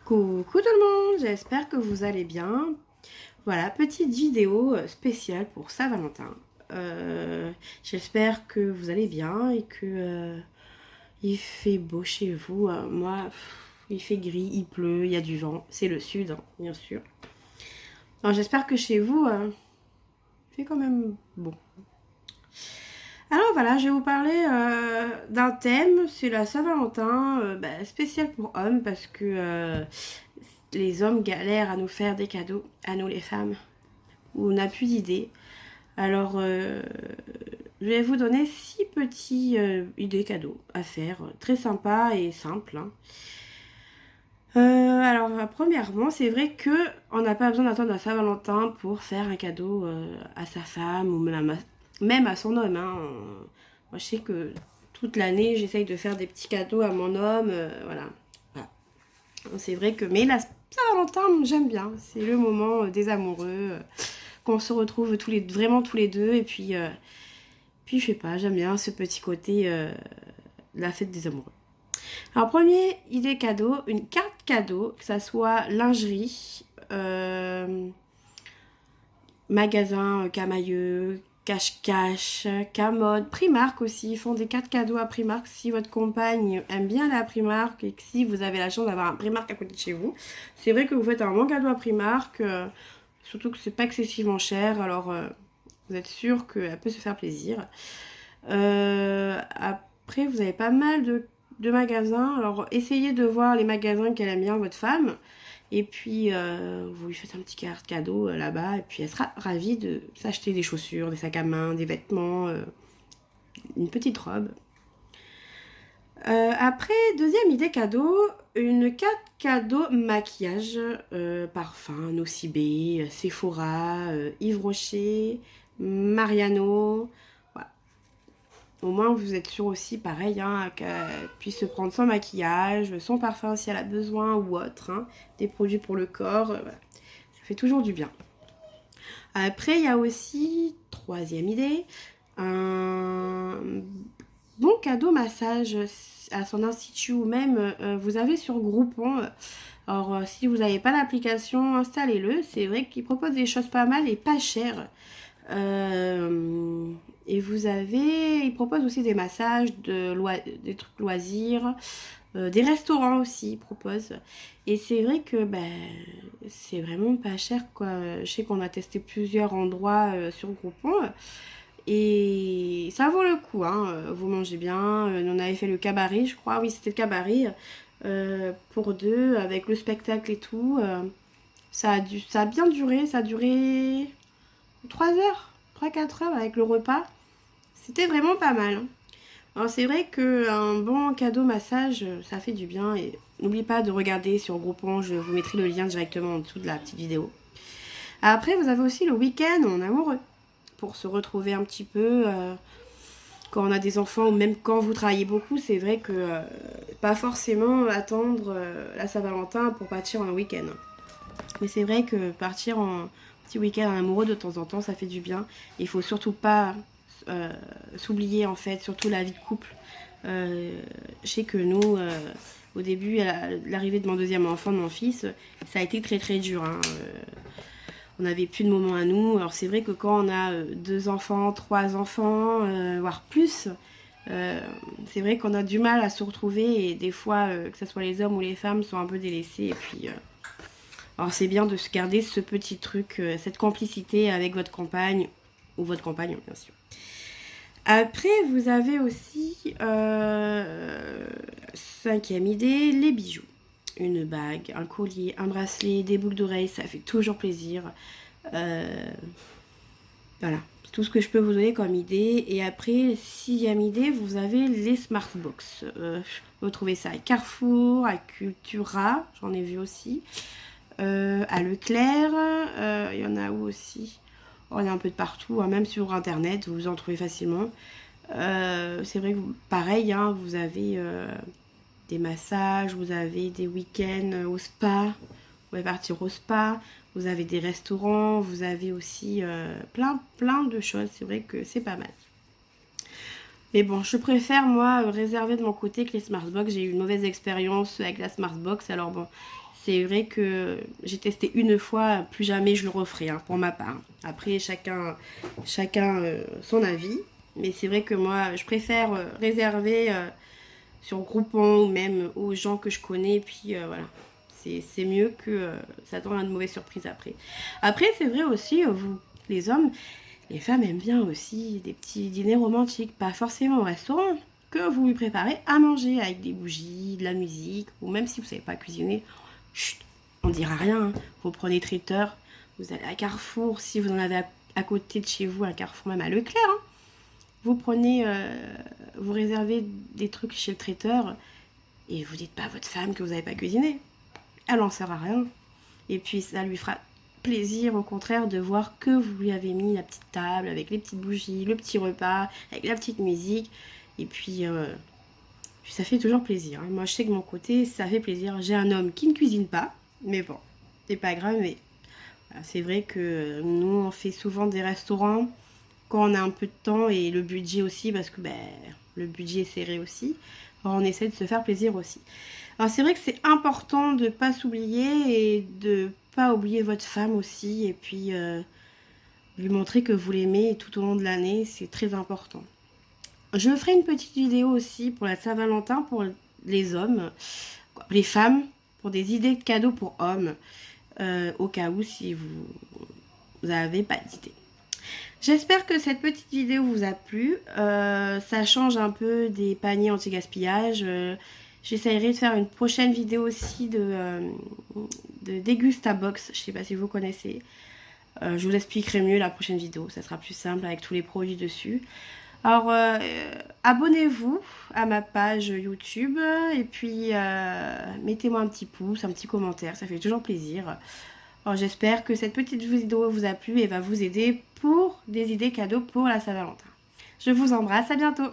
Coucou tout le monde, j'espère que vous allez bien. Voilà, petite vidéo spéciale pour Saint-Valentin. J'espère que vous allez bien et que il fait beau chez vous. Moi, il fait gris, il pleut, il y a du vent. C'est le sud, hein, bien sûr. Alors j'espère que chez vous, il fait quand même beau. Alors voilà, je vais vous parler d'un thème, c'est la Saint-Valentin, spécial pour hommes parce que les hommes galèrent à nous faire des cadeaux, à nous les femmes, où on n'a plus d'idées. Alors, je vais vous donner 6 petits idées cadeaux à faire, très sympas et simples. Hein. Alors, premièrement, c'est vrai que on n'a pas besoin d'attendre à Saint-Valentin pour faire un cadeau à sa femme ou même à son homme. Hein. Moi, je sais que toute l'année, j'essaye de faire des petits cadeaux à mon homme. Voilà. C'est vrai que... Mais la Saint-Valentin, j'aime bien. C'est le moment des amoureux, qu'on se retrouve vraiment tous les deux. Et puis je sais pas, j'aime bien ce petit côté de la fête des amoureux. Alors, premier idée cadeau, une carte cadeau, que ça soit lingerie, magasin Camailleux, Cache-Cache, Camode, Primark aussi. Ils font des cartes cadeaux à Primark si votre compagne aime bien la Primark et que si vous avez la chance d'avoir un Primark à côté de chez vous. C'est vrai que vous faites un bon cadeau à Primark, surtout que c'est pas excessivement cher, alors vous êtes sûr qu'elle peut se faire plaisir. Après, vous avez pas mal de magasins, alors essayez de voir les magasins qu'elle aime bien, votre femme. Et puis, vous lui faites un petit carte cadeau là-bas. Et puis, elle sera ravie de s'acheter des chaussures, des sacs à main, des vêtements, une petite robe. Après, deuxième idée cadeau, une carte cadeau maquillage, parfum, Nocibé, Sephora, Yves Rocher, Mariano. Voilà. Au moins, vous êtes sûr aussi, pareil, hein, qu'elle puisse se prendre son maquillage, son parfum si elle a besoin ou autre, hein, des produits pour le corps. Voilà. Ça fait toujours du bien. Après, il y a aussi, troisième idée, un bon cadeau massage à son institut ou même vous avez sur Groupon. Alors, si vous n'avez pas l'application, installez-le. C'est vrai qu'il propose des choses pas mal et pas chères. Et il propose aussi des massages, des trucs loisirs, des restaurants aussi, il propose. Et c'est vrai que c'est vraiment pas cher, quoi. Je sais qu'on a testé plusieurs endroits sur Groupon. Et ça vaut le coup, hein. Vous mangez bien. On avait fait le cabaret, je crois. Oui, c'était le cabaret pour deux, avec le spectacle et tout. Ça a bien duré. Ça a duré 3 heures, 3-4 heures avec le repas. C'était vraiment pas mal. Hein. Alors c'est vrai qu'un bon cadeau massage, ça fait du bien. Et n'oubliez pas de regarder sur Groupon. Je vous mettrai le lien directement en dessous de la petite vidéo. Après, vous avez aussi le week-end en amoureux. Pour se retrouver un petit peu quand on a des enfants ou même quand vous travaillez beaucoup, c'est vrai que pas forcément attendre la Saint-Valentin pour partir en week-end. Mais c'est vrai que partir en petit week-end en amoureux de temps en temps, ça fait du bien. Il faut surtout pas s'oublier en fait, surtout la vie de couple. Je sais que nous, au début, à l'arrivée de mon deuxième enfant, de mon fils, ça a été très très dur. Hein. On n'avait plus de moments à nous. Alors c'est vrai que quand on a 2 enfants, 3 enfants, voire plus, c'est vrai qu'on a du mal à se retrouver et des fois, que ce soit les hommes ou les femmes, sont un peu délaissés. Et puis, alors c'est bien de se garder ce petit truc, cette complicité avec votre compagne ou votre compagnon, bien sûr. Après, vous avez aussi, cinquième idée, les bijoux. Une bague, un collier, un bracelet, des boucles d'oreilles, ça fait toujours plaisir. Voilà, c'est tout ce que je peux vous donner comme idée. Et après, sixième idée, vous avez les Smart Box. Vous trouvez ça à Carrefour, à Cultura, j'en ai vu aussi. À Leclerc, il y en a où aussi? Oh, il y en a un peu de partout, hein, même sur internet, vous en trouvez facilement. C'est vrai que pareil, hein, vous avez des massages, vous avez des week-ends au spa, vous pouvez partir au spa, vous avez des restaurants, vous avez aussi plein de choses, c'est vrai que c'est pas mal. Mais bon, je préfère moi réserver de mon côté que les Smartbox, j'ai eu une mauvaise expérience avec la Smartbox, alors bon, C'est vrai que j'ai testé une fois, plus jamais je le referai, hein, pour ma part. Après, chacun son avis. Mais c'est vrai que moi, je préfère réserver sur Groupon ou même aux gens que je connais. Puis voilà, c'est mieux que s'attendre à une mauvaise surprise après. Après, c'est vrai aussi, vous, les hommes, les femmes aiment bien aussi des petits dîners romantiques. Pas forcément au restaurant, que vous lui préparez à manger avec des bougies, de la musique. Ou même si vous ne savez pas cuisiner, chut, on dira rien, hein. Vous prenez traiteur, vous allez à Carrefour, si vous en avez à côté de chez vous, un Carrefour, même à Leclerc, hein. Vous prenez, vous réservez des trucs chez le traiteur et vous dites pas à votre femme que vous n'avez pas cuisiné. Elle n'en sert à rien. Et puis ça lui fera plaisir au contraire de voir que vous lui avez mis la petite table avec les petites bougies, le petit repas, avec la petite musique. Et puis ça fait toujours plaisir, hein. Moi je sais que de mon côté ça fait plaisir. J'ai un homme qui ne cuisine pas, mais bon, c'est pas grave. Mais voilà, c'est vrai que nous on fait souvent des restaurants quand on a un peu de temps et le budget aussi, parce que le budget est serré aussi. Alors on essaie de se faire plaisir aussi. Alors c'est vrai que c'est important de ne pas s'oublier et de pas oublier votre femme aussi. Et puis lui montrer que vous l'aimez tout au long de l'année, c'est très important. Je ferai une petite vidéo aussi pour la Saint-Valentin pour les hommes, les femmes, pour des idées de cadeaux pour hommes, au cas où si vous n'avez pas d'idée. J'espère que cette petite vidéo vous a plu. Ça change un peu des paniers anti-gaspillage. J'essaierai de faire une prochaine vidéo aussi de Dégustabox. Je ne sais pas si vous connaissez. Je vous expliquerai mieux la prochaine vidéo. Ça sera plus simple avec tous les produits dessus. Alors, abonnez-vous à ma page YouTube. Et puis, mettez-moi un petit pouce, un petit commentaire. Ça fait toujours plaisir. Alors j'espère que cette petite vidéo vous a plu et va vous aider pour des idées cadeaux pour la Saint-Valentin. Je vous embrasse, à bientôt!